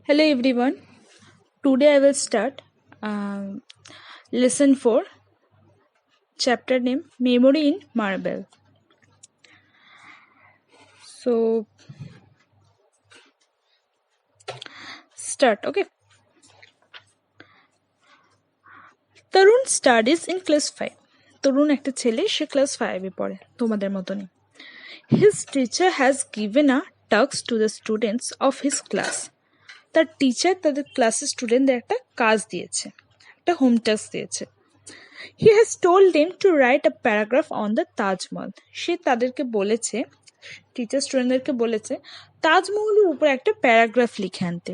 Hello everyone. Today I will start lesson 4, chapter name Memory in Marble. So start, okay. Tarun studies in class 5. তরুণ একটা ছেলে, সে class 5-এ পড়ে, তোমাদের মতনই। His teacher has given a task to the students of his class. তার teacher তাদের ক্লাসের স্টুডেন্টদের একটা কাজ দিয়েছে, একটা হোম টাস্ক দিয়েছে। He has told them to write a paragraph on the Taj Mahal. সে তাদেরকে বলেছে, টিচার স্টুডেন্টদেরকে বলেছে তাজমহলের উপর একটা প্যারাগ্রাফ লিখে আনতে।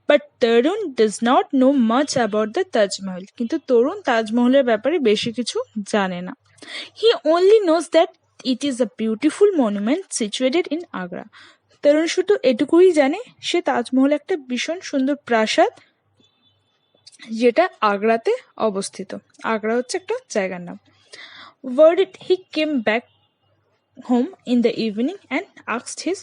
But Tarun does not know much about the Taj Mahal. কিন্তু তরুণ তাজমহলের ব্যাপারে বেশি কিছু জানে না। He only knows that it is a beautiful monument situated in Agra. Tarun শুধু এটুকুই জানে, সে তাজমহল একটা ভীষণ সুন্দর প্রাসাদ যেটা আগ্রাতে অবস্থিত। আগ্রা হচ্ছে একটা জায়গার নাম। Word he came back home in the evening and asked his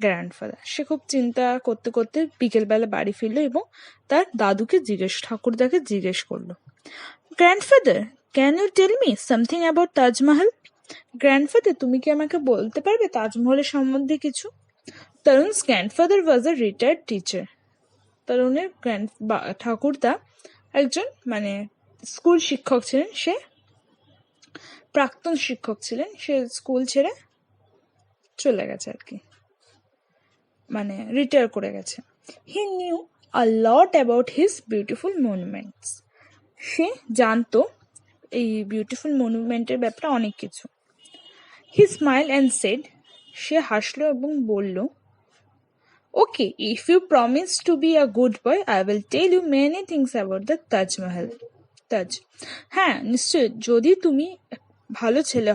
grandfather. সে খুব চিন্তা করতে করতে বিকেলবেলা বাড়ি ফিরলো এবং তার দাদুকে ঠাকুরদাকে জিজ্ঞেস করলো, grandfather, can you tell me something about Taj Mahal? Grandfather, তুমি কি আমাকে বলতে পারবে তাজমহলের সম্বন্ধে কিছু? তরুণ's grandfather was a retired teacher. তরুণের ঠাকুরদা একজন স্কুল শিক্ষক ছিলেন, সে প্রাক্তন শিক্ষক ছিলেন, সে স্কুল ছেড়ে চলে গেছে আর কি, রিটায়ার করে গেছে। He knew a lot about his beautiful monuments. সে জানতো এই বিউটিফুল মনুমেন্টের ব্যাপারে অনেক কিছু। হি স্মাইল অ্যান্ড সেড, সে হাসলো এবং বলল, okay, if you promise to be a good boy I will tell you many things about the Taj Mahal. হ্যাঁ, নিশ্চয়, যদি তুমি ভালো ছেলে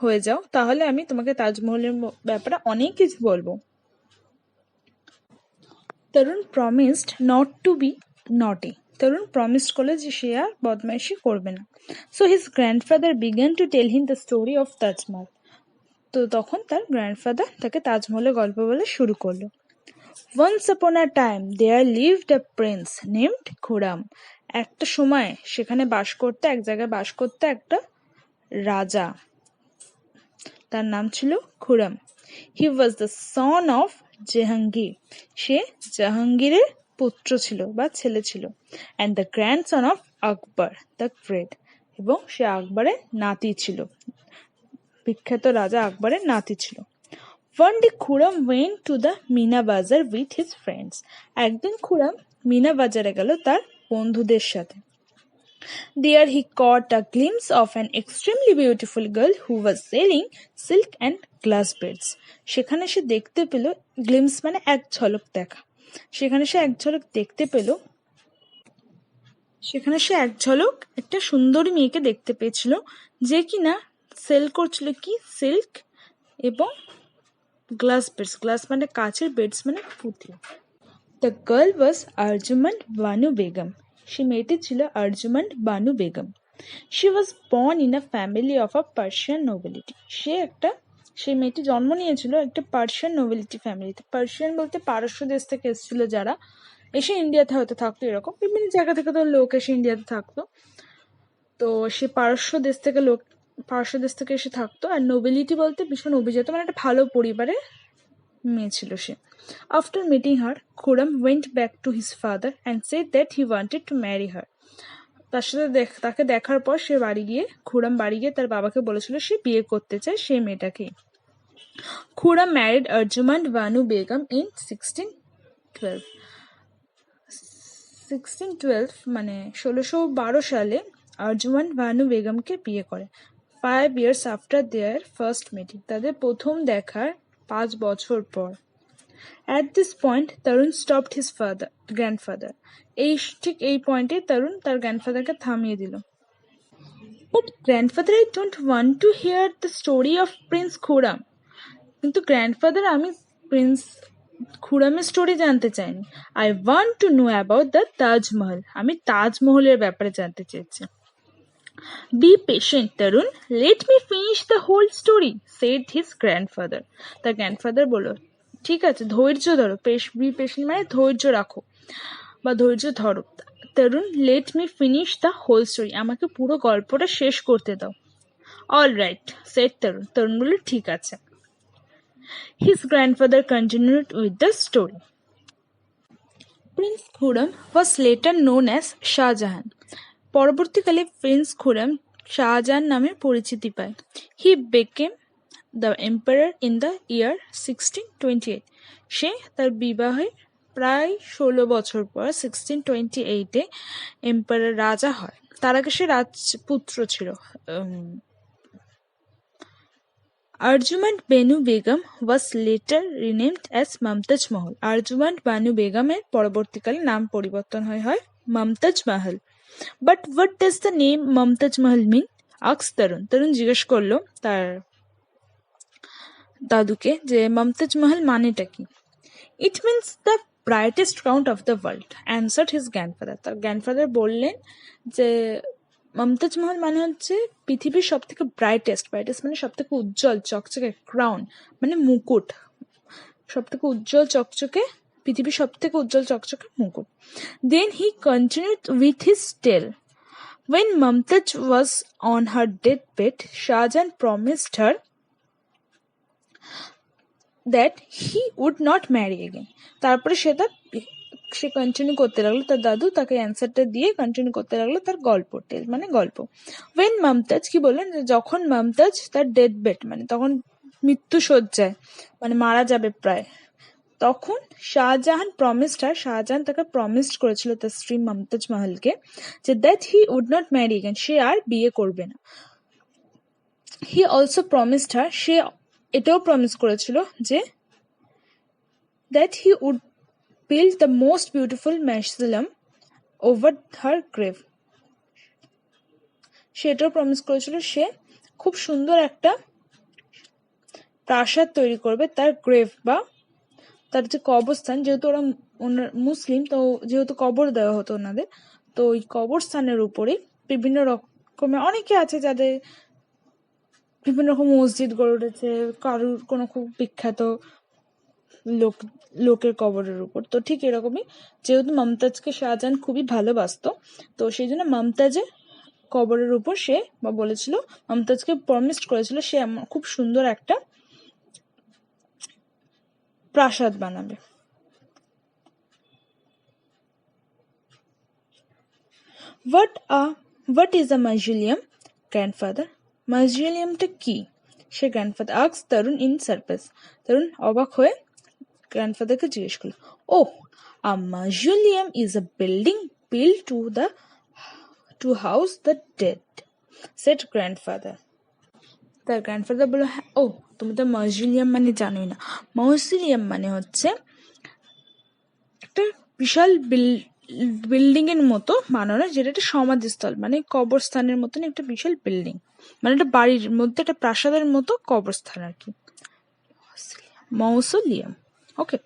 হয়ে যাও তাহলে আমি তোমাকে তাজমহলের ব্যাপারে অনেক কিছু বলবো। তরুণ প্রমিসড নট টু বি নটি। তরুণ প্রমিস করলো যে সে আর বদমাইশি করবে না। So his grandfather began to tell him the story of Taj Mahal. তো তখন তার গ্র্যান্ডফাদার তাকে তাজমহলের গল্প বলে শুরু করলো। Once upon a time there lived a prince named Khurram. একটা সময় সেখানে এক জায়গায় বাস করতে একটা রাজা, তার নাম ছিল Khurram. He was the son of Jahangir. সে জাহাঙ্গীরের পুত্র ছিল বা ছেলে ছিল। And the grandson of Akbar the great. এবং সে আকবরের নাতি ছিল, বিখ্যাত রাজা আকবরের নাতি ছিল। One day Khurram went to the Mina বাজার with his friends. একদিন খুরম মিনা বাজারে গেল তার বন্ধুদের সাথে। There he caught a glimpse of an extremely beautiful girl who was selling silk and glass beads. সেখানে সে দেখতে পেল, গ্লিমস এক ঝলক দেখা। সেখানে সে এক ঝলক একটা সুন্দরী মেয়েকে দেখতে পেয়েছিল, যে কিনা সেল করছিল কি সিল্ক এবং গ্লাস বেডস। গ্লাস কাচের বেডস পুঁথি। The girl was Arjumand Banu Begum. সে মেয়েটি ছিল Arjumand Banu Begum. She was born in a family of a Persian nobility. সে মেয়েটি জন্ম নিয়েছিল একটা পার্সিয়ান নোবেলিটি ফ্যামিলিতে। পার্সিয়ান বলতে পারস্য দেশ থেকে এসেছিল যারা, এসে ইন্ডিয়াতে হয়তো থাকতো, এরকম বিভিন্ন জায়গা থেকে তো লোক এসে ইন্ডিয়াতে থাকতো। তো সে পারস্য দেশ থেকে এসে থাকতো। আর নোবেলিটি বলতে ভীষণ অভিজাত, একটা ভালো পরিবারের মেয়ে ছিল সে। After meeting her, Khurram went back to his father and said that he wanted to marry her. তার সাথে তাকে দেখার পর খুরম বাড়ি গিয়ে তার বাবাকে বলেছিল সে বিয়ে করতে চায় সেই মেয়েটাকে। Khurram married Arjumand Banu Begum in 1612. 1612 সালে আরজুমান্ড বানু বেগমকে বিয়ে করে। 5 years after their first meeting. তাদের প্রথম দেখার 5 বছর পর। At this point, Tarun stopped his grandfather. ঠিক এই পয়েন্টে তরুণ তার গ্র্যান্ডফাদারকে থামিয়ে দিল। But grandfather, I don't want to hear the story of Prince Khurram. কিন্তু গ্র্যান্ডফাদার, আমি প্রিন্স খুরমের স্টোরি জানতে চাইনি। I want to know about the Taj Mahal. আমি তাজমহলের ব্যাপারে জানতে চেয়েছি। Be patient, Tarun. Let me finish the whole story, said his grandfather. তার গ্র্যান্ডফাদার বলল, ঠিক আছে, ধৈর্য ধরো, বি পেশেন্ট মানে ধৈর্য রাখো বা ধৈর্য ধরো। Tarun, let me finish the whole story, আমাকে পুরো গল্পটা শেষ করতে দাও। All right, said Tarun. Tarun বলল ঠিক আছে। His grandfather continued with the story. Prince Khurram was later known as Shah Jahan. পরবর্তীকালে প্রিন্স খুরম শাহজাহান নামে পরিচিতি পায়। He became the emperor in the year 1628। সে তার বিবাহের প্রায় 16 বছর পর 1628-এ এম্পারার রাজা হয়। তার আগে সে রাজপুত্র ছিল। Arjumand Banu Begum was later renamed as Mumtaz Mahal. Arjumand Banu বেগমের পরবর্তীকালে নাম পরিবর্তন হয় Mumtaz Mahal. But what does the name Mumtaz Mahal mean? আক্স তরুণ। তরুণ জিজ্ঞেস করলো তার দাদুকে যে মমতাজ মহল মানেটা কি। It means the brightest crown of the world, answered his grandfather. তার গ্র্যান্ডফাদার বললেন যে মমতাজ মহল মানে হচ্ছে পৃথিবীর সব থেকে ব্রাইটেস্ট মানে সব থেকে উজ্জ্বল চকচকে, ক্রাউন মানে মুকুট, সব থেকে উজ্জ্বল চকচকে, পৃথিবীর সব থেকে উজ্জ্বল চকচকে মুকুট। Then he continued with his tale. When Mumtaz was on her deathbed, Shahjahan promised her that he would not marry again. তারপরে সে কন্টিনিউ করতে লাগলো, তার দাদু তাকে অ্যান্সারটা দিয়ে কন্টিনিউ করতে লাগলো তার গল্প, টেল মানে গল্প। ওয়েন মমতাজ, কি বললেন, যখন মমতাজ তার ডেথ বেড মানে তখন মৃত্যু শয্যায় মানে মারা যাবে প্রায়, তখন শাহজাহান শাহজাহান তাকে প্রমিসড করেছিল তার স্ত্রী মমতাজ মহলকে যে that he would not marry again, সে আর বিয়ে করবে না। হি অলসো প্রমিসড হার, সে এটাও প্রমিস করেছিল যে that he would build the most beautiful mausoleum over her grave. সেটাও প্রমিস করেছিল সে খুব সুন্দর একটা প্রাসাদ তৈরি করবে তার গ্রেভ বা তার যে কবরস্থান, যেহেতু ওরা মুসলিম, তো যেহেতু কবর দেওয়া হতো ওনাদের, তো ওই কবরস্থানের উপরে বিভিন্ন রকমের অনেকে আছে যাদের বিভিন্ন রকম মসজিদ গড়ে উঠেছে, কারুর কোনো খুব বিখ্যাত লোকের কবরের উপর। তো ঠিক এরকমই, যেহেতু মমতাজকে শাহজাহান খুবই ভালোবাসতো, তো সেই জন্য মমতাজের কবরের উপর সে বলেছিল, মমতাজকে প্রমিস করেছিল সে খুব সুন্দর একটা প্রাসাদ বানাবে। What is a mausoleum, grandfather? মausoleumটা কি? সে grandfather asked Tarun in surprise. Tarun অবাক হয়ে গ্র্যান্ডফাদারকে জিজ্ঞেস করলো, oh, a mausoleum is a building built to house the dead, said grandfather. তার গ্র্যান্ডফাদার বলল, হ্যাঁ, ও তুমি তো মausoleum মানে জানোই না। মausoleum মানে হচ্ছে একটা বিশাল বিল্ডিং এর মতো বানানো, যেটা একটা সমাধিস্থল মানে কবরস্থানের মতন একটা বিশাল বিল্ডিং, মানে একটা বাড়ির মধ্যে একটা প্রাসাদের মতো কবরস্থান আর কি, মausoleum. Okay.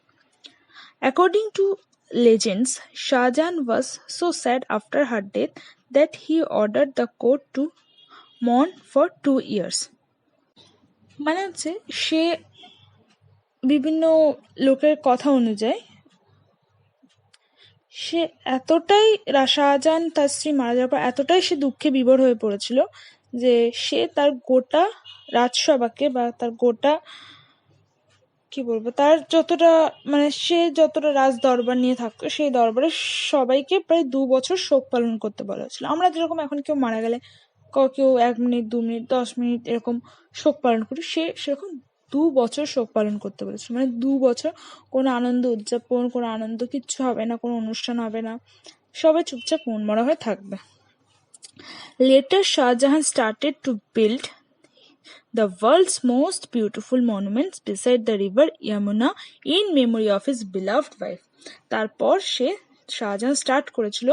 According to legends, Shahjahan was so sad after her death that he ordered the court to mourn for 2 years. মানে হচ্ছে সে বিভিন্ন লোকের কথা অনুযায়ী সে এতটাই শাহজাহান তার স্ত্রী মারা যাওয়ার পর এতটাই সে দুঃখে বিভোর হয়ে পড়েছিল যে সে তার গোটা রাজসভাকে বা তার গোটা কি বলবো, তার যতটা মানে সে যতটা রাজ দরবার নিয়ে থাকতো সেই দরবারে সবাইকে প্রায় 2 বছর শোক পালন করতে বলা হয়েছিল। আমরা যেরকম এখন কেউ মারা গেলে কেউ 1 মিনিট 2 মিনিট 10 মিনিট এরকম শোক পালন করি, সেরকম 2 বছর শোক পালন করতে বলেছিল। মানে 2 বছর কোনো আনন্দ উদযাপন, কোনো আনন্দ কিচ্ছু হবে না, কোনো অনুষ্ঠান হবে না, সবাই চুপচাপ মনমরা হয়ে থাকবে। Letter Shahjahan started to build the world's most beautiful monuments beside the river Yamuna in memory of his beloved wife. তারপর শাহজাহান স্টার্ট করেছিল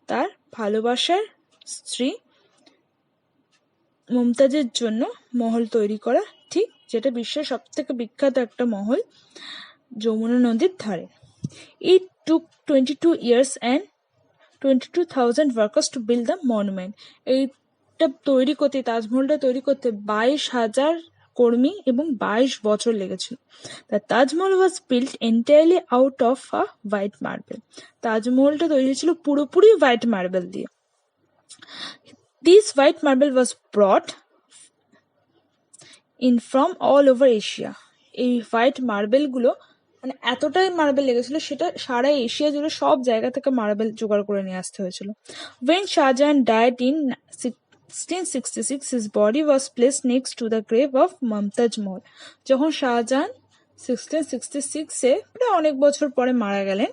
তার ভালোবাসার স্ত্রী মুমতাজের জন্য মহল তৈরি করা, ঠিক যেটা বিশ্বের সবথেকে বিখ্যাত একটা মহল যমুনা নদীর ধারে। It took 22 years and 22,000 workers to build the monument. এইটা তৈরি করতে, তাজমহলটা তৈরি করতে 22,000 কর্মী এবং 22 বছর লেগেছিল। The Taj Mahal was built entirely out of a white marble. তাজমহলটা তৈরি হয়েছিল পুরোপুরি হোয়াইট মার্বেল দিয়ে। This white marble was brought in from all over Asia. এই হোয়াইট মার্বেলগুলো মানে এতটাই মার্বেল লেগেছিল, সেটা সারা এশিয়া জুড়ে সব জায়গা থেকে মার্বেল জোগাড় করে নিয়ে আসতে হয়েছিল। When Shahjahan died in 1666, his body was placed next to the grave of Mumtaz Mahal. যখন শাহজাহান 1666-এ প্রায় অনেক বছর পরে মারা গেলেন,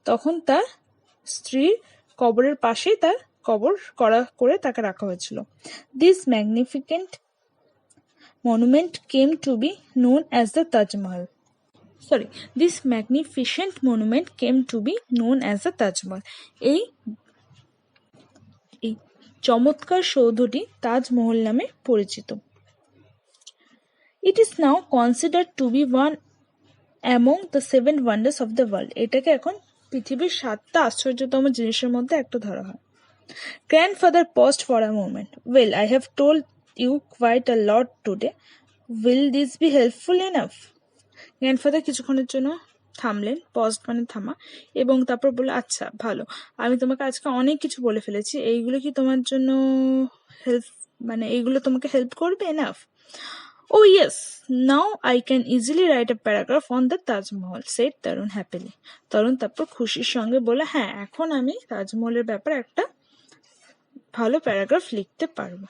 তখন তার স্ত্রীর কবরের পাশেই তার কবর করে তাকে রাখা হয়েছিল। This magnificent monument came to be known as the Taj Mahal. This magnificent monument came to be known as the Taj Mahal. এই চমৎকার সৌধটি তাজমহল নামে পরিচিত। It is now considered to be one among the 7 wonders of the world. এটাকে এখন পৃথিবীর 7টা আশ্চর্যতম জিনিসের মধ্যে একটা ধরা হয়। Grandfather paused for a moment. Well, I have told you quite a lot today. Will this be helpful enough? Grandfather কিছুক্ষণের জন্য থামলেন, পজড মানে থামা, এবং তারপর বলল, আচ্ছা ভালো, আমি তোমাকে আজকে অনেক কিছু বলে ফেলেছি, এইগুলো কি তোমার জন্য এইগুলো তোমাকে হেল্প করবে? Enough? Oh yes, now I can easily write a paragraph on the Taj Mahal, said Tarun happily. তরুণ তারপর খুশির সঙ্গে বলে, হ্যাঁ, এখন আমি তাজমহলের ব্যাপারে একটা ভালো প্যারাগ্রাফ লিখতে পারবো।